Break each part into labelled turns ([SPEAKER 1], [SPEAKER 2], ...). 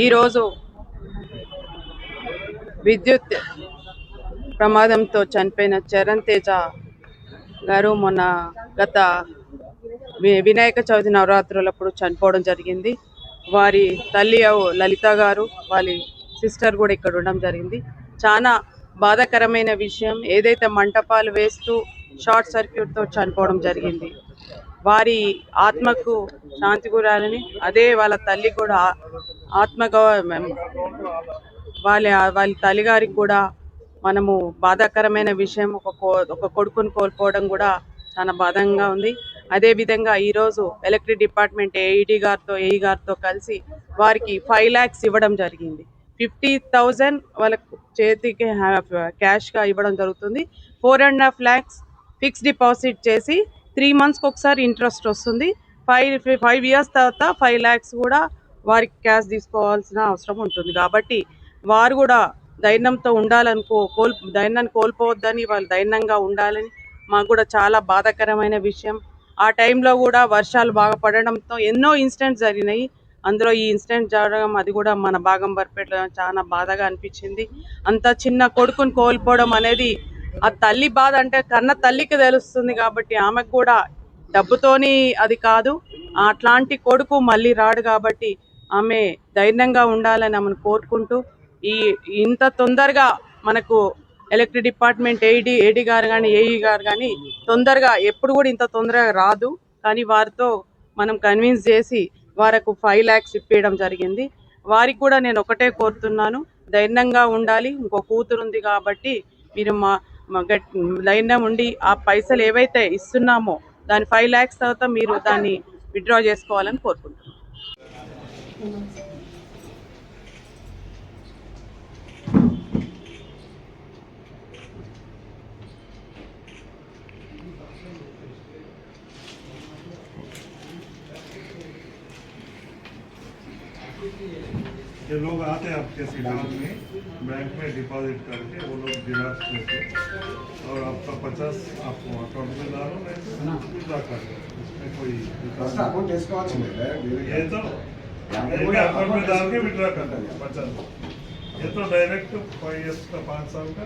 [SPEAKER 1] ఈరోజు విద్యుత్ ప్రమాదంతో చనిపోయిన చరణ్ తేజ గారు మొన్న గత వినాయక చవితి నవరాత్రులప్పుడు చనిపోవడం జరిగింది. వారి తల్లి లలిత గారు, వాళ్ళ సిస్టర్ కూడా ఇక్కడ ఉండడం జరిగింది. చాలా బాధాకరమైన విషయం. ఏదైతే మంటపాలు వేస్తూ షార్ట్ సర్క్యూట్తో చనిపోవడం జరిగింది. వారి ఆత్మకు శాంతి కూరాలని, అదే వాళ్ళ తల్లి కూడా వాళ్ళ తల్లిగారికి కూడా మనము బాధాకరమైన విషయం. ఒక కొడుకుని కోల్పోవడం కూడా చాలా బాధంగా ఉంది. అదేవిధంగా ఈరోజు ఎలక్ట్రిక్ డిపార్ట్మెంట్ ఏఈ గారితో కలిసి వారికి 5 lakhs ఇవ్వడం జరిగింది. 50,000 వాళ్ళ చేతికి క్యాష్గా ఇవ్వడం జరుగుతుంది. 4.5 lakhs ఫిక్స్ డిపాజిట్ చేసి 3 monthsకి ఒకసారి ఇంట్రెస్ట్ వస్తుంది. 5 years తర్వాత 5 lakhs కూడా వారికి క్యాష్ తీసుకోవాల్సిన అవసరం ఉంటుంది. కాబట్టి వారు కూడా ధైర్యంతో ధైర్యాన్ని కోల్పోవద్దని, వాళ్ళు ధైర్యంగా ఉండాలని మాకు కూడా చాలా బాధాకరమైన విషయం. ఆ టైంలో కూడా వర్షాలు బాగా పడడంతో ఎన్నో ఇన్సిడెంట్స్ జరిగినాయి. అందులో ఈ ఇన్సిడెంట్ జరగడం, అది కూడా మన బాగంబర్పేటలో చాలా బాధగా అనిపించింది. అంత చిన్న కొడుకుని కోల్పోవడం అనేది ఆ తల్లి బాధ అంటే కన్న తల్లికి తెలుస్తుంది. కాబట్టి ఆమెకు కూడా డబ్బుతోని అది కాదు, అట్లాంటి కొడుకు మళ్ళీ రాడు. కాబట్టి ఆమె ధైర్యంగా ఉండాలని ఆమెను కోరుకుంటూ, ఇంత తొందరగా మనకు ఎలక్ట్రిక్ డిపార్ట్మెంట్ ఏడీ గారు కానీ ఏఈ గారు కానీ తొందరగా ఎప్పుడు కూడా ఇంత తొందరగా రాదు. కానీ వారితో మనం కన్విన్స్ చేసి వారికి 5 lakhs ఇప్పించడం జరిగింది. వారికి కూడా నేను ఒకటే కోరుతున్నాను, ధైర్యంగా ఉండాలి. ఇంకో కూతురు ఉంది కాబట్టి మీరు ధైర్యం ఉండి ఆ పైసలు ఏవైతే ఇస్తున్నామో దాని 5 lakhs తర్వాత మీరు దాన్ని విత్డ్రా చేసుకోవాలని కోరుకుంటున్నాను.
[SPEAKER 2] ये लोग आते हैं आपके सिवान में बैंक में डिपॉजिट करके, वो लोग जिराक्स लेते और आपका 50 आपको अकाउंट में डालो, नहीं विड्रॉ कर दो। इसमें कोई ये तो अकाउंट में डाल के विड्रॉ कर दो 50। ये तो डायरेक्ट 5 years का 5 साल का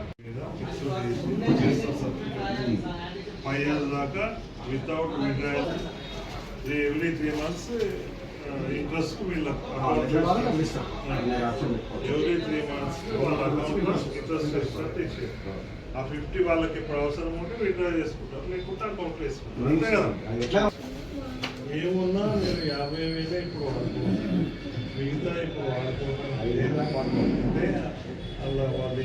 [SPEAKER 2] 5 years दाका without withdrawal every 3 months interest every 3 months interest ఆ 50 వాళ్ళకి అవసరం ఉంటే విత్డ్రా చేసుకుంటారు, లేకుంటే అకౌంట్ వేసుకుంటారు. అంతే కదా. ఏమున్నా నేను 50,000 ఇప్పుడు వాడుకోవాలి, మిగతా ఇప్పుడు వాడుకోవాలి. అలా వాళ్ళు